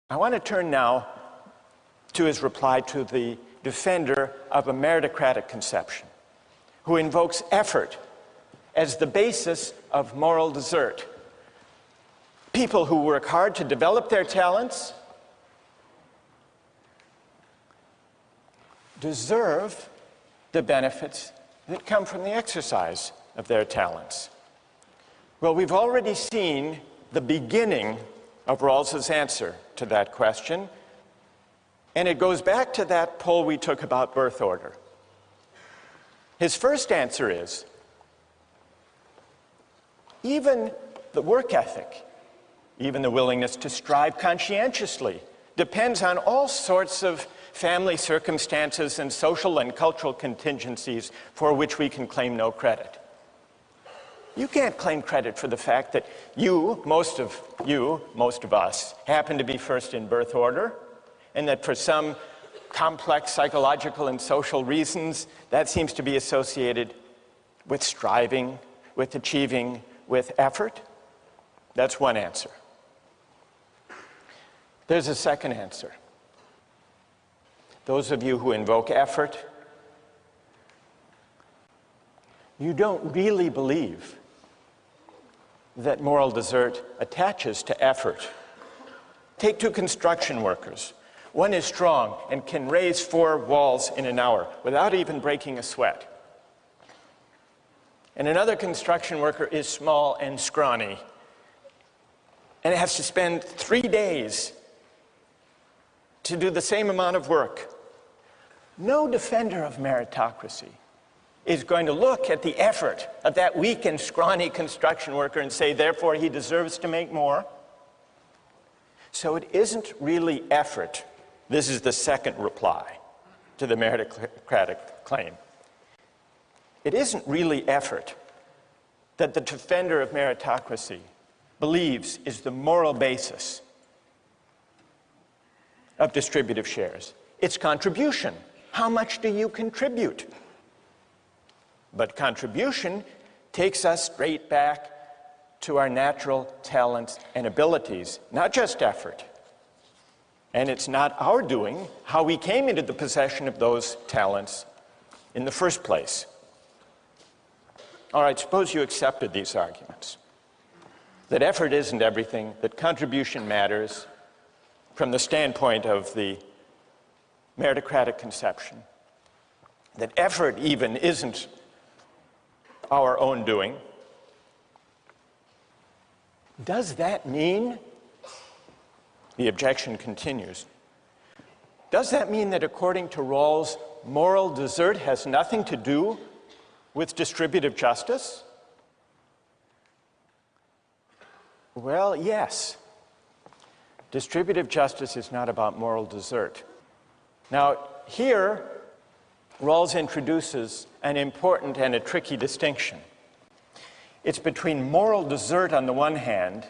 I want to turn now to his reply to the defender of a meritocratic conception, who invokes effort as the basis of moral desert. People who work hard to develop their talents deserve the benefits that come from the exercise of their talents. Well, we've already seen the beginning of Rawls's answer to that question, and it goes back to that poll we took about birth order. His first answer is, even the work ethic, even the willingness to strive conscientiously, depends on all sorts of family circumstances and social and cultural contingencies for which we can claim no credit. You can't claim credit for the fact that most of us, happen to be first in birth order, and that for some complex psychological and social reasons, that seems to be associated with striving, with achieving, with effort. That's one answer. There's a second answer. Those of you who invoke effort, you don't really believe that moral desert attaches to effort. Take two construction workers. One is strong and can raise 4 walls in an hour without even breaking a sweat. And another construction worker is small and scrawny and has to spend 3 days to do the same amount of work. No defender of meritocracy is going to look at the effort of that weak and scrawny construction worker and say, therefore, he deserves to make more. So it isn't really effort. This is the second reply to the meritocratic claim. It isn't really effort that the defender of meritocracy believes is the moral basis of distributive shares. It's contribution. How much do you contribute? But contribution takes us straight back to our natural talents and abilities, not just effort. And it's not our doing how we came into the possession of those talents in the first place. All right, suppose you accepted these arguments, that effort isn't everything, that contribution matters from the standpoint of the meritocratic conception, that effort even isn't our own doing. Does that mean, the objection continues, does that mean that according to Rawls, moral desert has nothing to do with distributive justice? Well, yes. Distributive justice is not about moral desert. Now, here, Rawls introduces an important and a tricky distinction. It's between moral desert on the one hand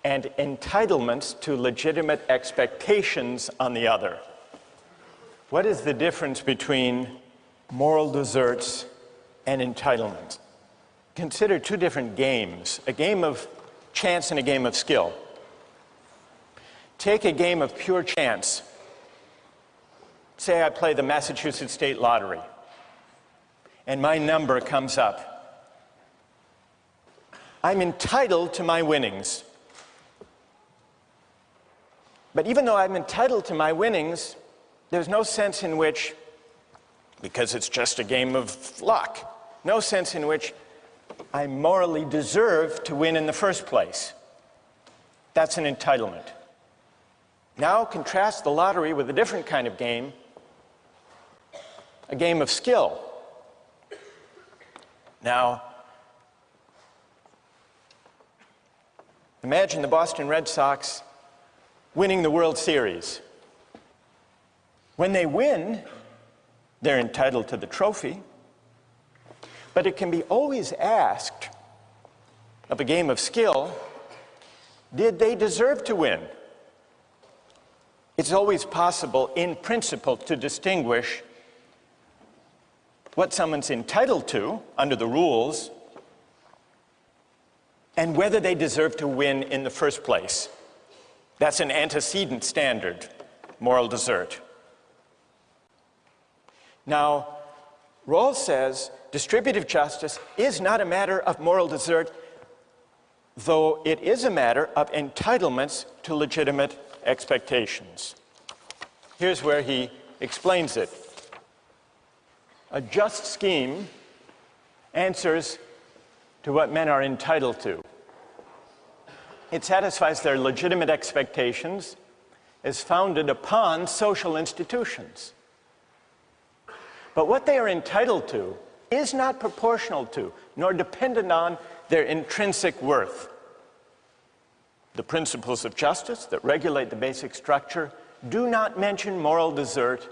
and entitlements to legitimate expectations on the other. What is the difference between moral deserts and entitlements? Consider two different games, a game of chance and a game of skill. Take a game of pure chance. Say I play the Massachusetts State Lottery, and my number comes up. I'm entitled to my winnings. But even though I'm entitled to my winnings, there's no sense in which, because it's just a game of luck, no sense in which I morally deserve to win in the first place. That's an entitlement. Now contrast the lottery with a different kind of game, a game of skill. Now, imagine the Boston Red Sox winning the World Series. When they win, they're entitled to the trophy, but it can be always asked of a game of skill, did they deserve to win? It's always possible, in principle, to distinguish what someone's entitled to under the rules and whether they deserve to win in the first place. That's an antecedent standard, moral desert. Now, Rawls says distributive justice is not a matter of moral desert, though it is a matter of entitlements to legitimate expectations. Here's where he explains it. A just scheme answers to what men are entitled to. It satisfies their legitimate expectations as founded upon social institutions. But what they are entitled to is not proportional to, nor dependent on, their intrinsic worth. The principles of justice that regulate the basic structure do not mention moral desert,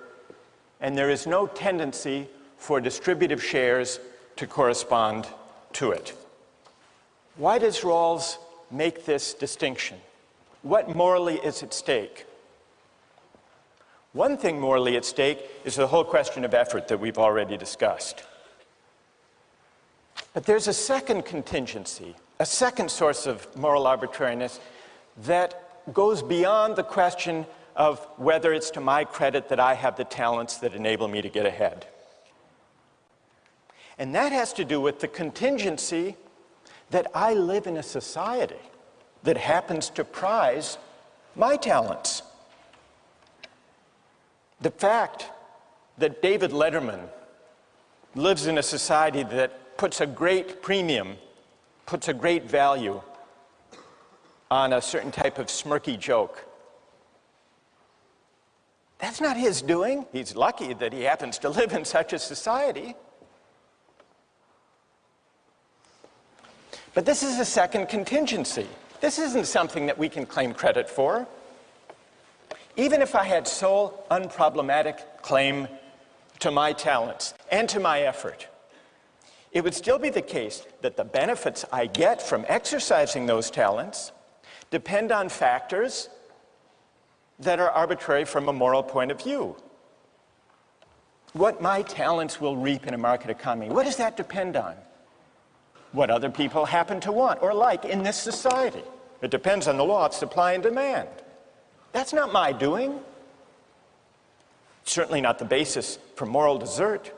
and there is no tendency for distributive shares to correspond to it. Why does Rawls make this distinction? What morally is at stake? One thing morally at stake is the whole question of effort that we've already discussed. But there's a second contingency, a second source of moral arbitrariness that goes beyond the question of whether it's to my credit that I have the talents that enable me to get ahead. And that has to do with the contingency that I live in a society that happens to prize my talents. The fact that David Letterman lives in a society that puts a great premium, puts a great value on a certain type of smirky joke, that's not his doing. He's lucky that he happens to live in such a society. But this is a second contingency. This isn't something that we can claim credit for. Even if I had sole, unproblematic claim to my talents and to my effort, it would still be the case that the benefits I get from exercising those talents depend on factors that are arbitrary from a moral point of view. What my talents will reap in a market economy, what does that depend on? What other people happen to want or like in this society. It depends on the law of supply and demand. That's not my doing. Certainly not the basis for moral desert.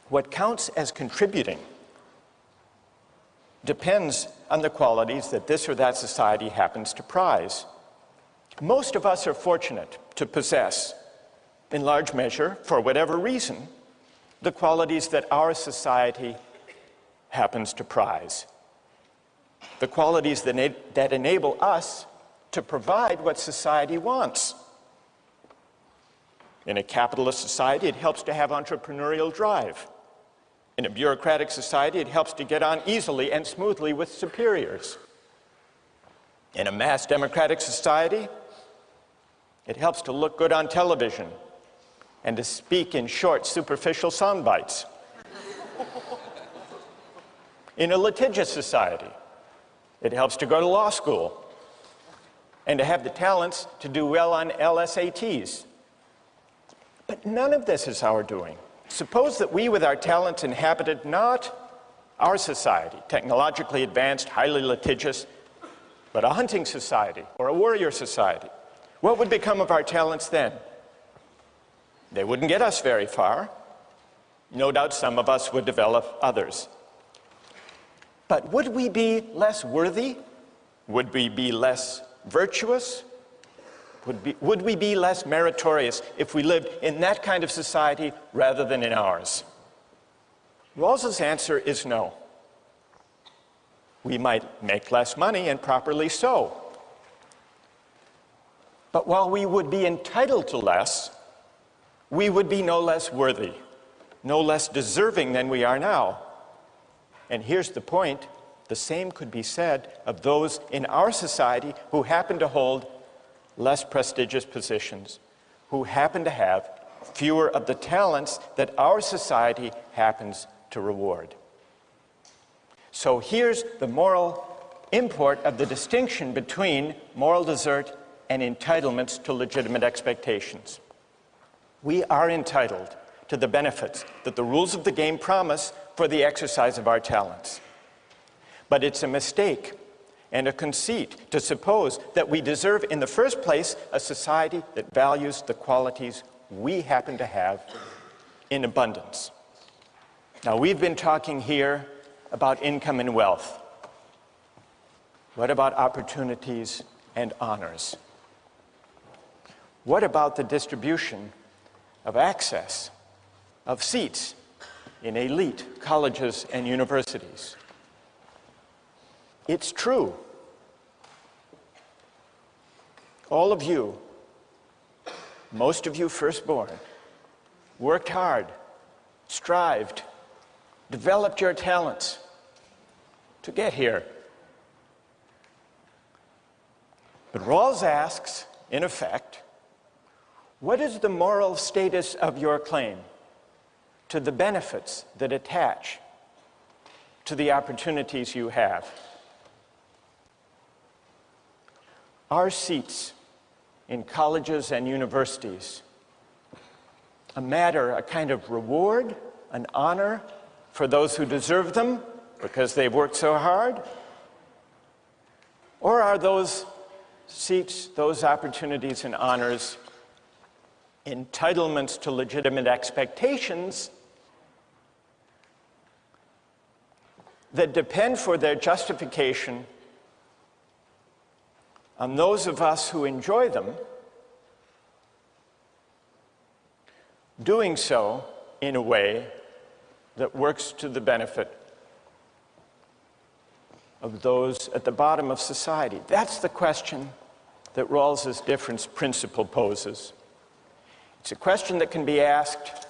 What counts as contributing depends on the qualities that this or that society happens to prize. Most of us are fortunate to possess, in large measure, for whatever reason, the qualities that our society happens to prize. The qualities that enable us to provide what society wants. In a capitalist society, it helps to have entrepreneurial drive. In a bureaucratic society, it helps to get on easily and smoothly with superiors. In a mass democratic society, it helps to look good on television and to speak in short, superficial sound bites. In a litigious society, it helps to go to law school and to have the talents to do well on LSATs. But none of this is our doing. Suppose that we, with our talents, inhabited not our society, technologically advanced, highly litigious, but a hunting society or a warrior society. What would become of our talents then? They wouldn't get us very far. No doubt some of us would develop others. But would we be less worthy? Would we be less virtuous? Would we be less meritorious if we lived in that kind of society rather than in ours? Rawls's answer is no. We might make less money, and properly so. But while we would be entitled to less, we would be no less worthy, no less deserving than we are now. And here's the point: the same could be said of those in our society who happen to hold less prestigious positions, who happen to have fewer of the talents that our society happens to reward. So here's the moral import of the distinction between moral desert and entitlements to legitimate expectations. We are entitled to the benefits that the rules of the game promise for the exercise of our talents. But it's a mistake and a conceit to suppose that we deserve in the first place a society that values the qualities we happen to have in abundance. Now, we've been talking here about income and wealth. What about opportunities and honors? What about the distribution of access, of seats in elite colleges and universities? It's true. All of you, most of you firstborn, worked hard, strived, developed your talents to get here. But Rawls asks, in effect, what is the moral status of your claim to the benefits that attach to the opportunities you have? Are seats in colleges and universities a matter, a kind of reward, an honor for those who deserve them because they've worked so hard? Or are those seats, those opportunities and honors, entitlements to legitimate expectations that depend for their justification on those of us who enjoy them, doing so in a way that works to the benefit of those at the bottom of society? That's the question that Rawls's difference principle poses. It's a question that can be asked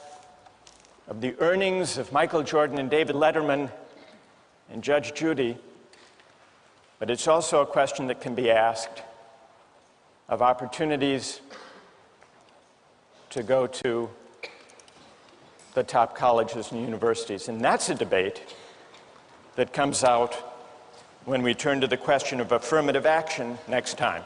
of the earnings of Michael Jordan and David Letterman and Judge Judy, but it's also a question that can be asked of opportunities to go to the top colleges and universities. And that's a debate that comes out when we turn to the question of affirmative action next time.